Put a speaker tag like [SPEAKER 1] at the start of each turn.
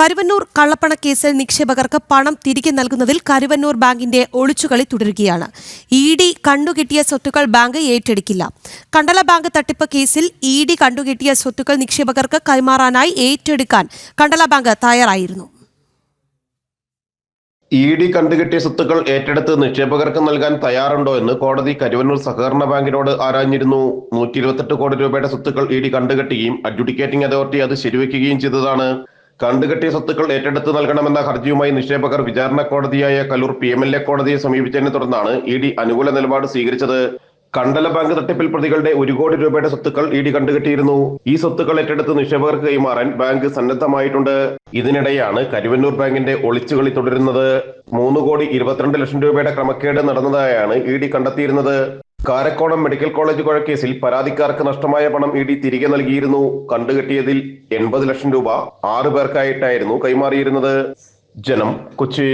[SPEAKER 1] കരുവന്നൂർ കള്ളപ്പണക്കേസിൽ നിക്ഷേപകർക്ക് പണം തിരികെ നൽകുന്നതിൽ കരുവന്നൂർ ബാങ്കിന്റെ ഒളിച്ചുകളി തുടരുകയാണ്. ഇഡി കണ്ടുകിട്ടിയ സ്വത്തുക്കൾ ബാങ്ക് ഏറ്റെടുക്കില്ല. കണ്ടല ബാങ്ക് തട്ടിപ്പ് കേസിൽ ഇഡി കണ്ടുകിട്ടിയ സ്വത്തുക്കൾ നിക്ഷേപകർക്ക് കൈമാറാനായി ഏറ്റെടുക്കാൻ കണ്ടല ബാങ്ക് തയ്യാറായിരുന്നു.
[SPEAKER 2] ഇഡി കണ്ടുകിട്ടിയ സ്വത്തുക്കൾ ഏറ്റെടുത്ത് നിക്ഷേപകർക്ക് നൽകാൻ തയ്യാറുണ്ടോ എന്ന് കോടതി കരുവന്നൂർ സഹകരണ ബാങ്കിനോട് ആരാഞ്ഞിരുന്നു. 128 കോടി രൂപയുടെ സ്വത്തുക്കൾ ഇഡി കണ്ടുകെട്ടുകയും അഡ്ജുഡിക്കേറ്റിംഗ് അതോറിറ്റി അത് ശരിവെക്കുകയും ചെയ്തതാണ്. കണ്ടുകെട്ടിയ സ്വത്തുക്കൾ ഏറ്റെടുത്ത് നൽകണമെന്ന ഹർജിയുമായി നിക്ഷേപകർ വിചാരണ കോടതിയായ കലൂർ PMLA കോടതിയെ സമീപിച്ചതിനെ തുടർന്നാണ് ഇഡി അനുകൂല നിലപാട് സ്വീകരിച്ചത്. കണ്ടല ബാങ്ക് തട്ടിപ്പിൽ പ്രതികളുടെ 1 കോടി രൂപയുടെ സ്വത്തുക്കൾ ഇഡി കണ്ടുകെട്ടിയിരുന്നു. ഈ സ്വത്തുക്കൾ ഏറ്റെടുത്ത് നിക്ഷേപകർക്ക് കൈമാറാൻ ബാങ്ക് സന്നദ്ധമായിട്ടുണ്ട്. ഇതിനിടെയാണ് കരുവന്നൂർ ബാങ്കിന്റെ ഒളിച്ചുകളി തുടരുന്നത്. 3,22 ലക്ഷം രൂപയുടെ ക്രമക്കേട് നടന്നതായാണ് ഇഡി കണ്ടെത്തിയിരുന്നത്. കാരക്കോണം മെഡിക്കൽ കോളേജ് കൊലക്കേസിൽ പരാതിക്കാർക്ക് നഷ്ടമായ പണം ഇഡി തിരികെ നൽകിയിരുന്നു. കണ്ടുകെട്ടിയതിൽ 80 ലക്ഷം രൂപ 6 പേർക്കായിട്ടായിരുന്നു കൈമാറിയിരുന്നത്. ജനം, കൊച്ചി.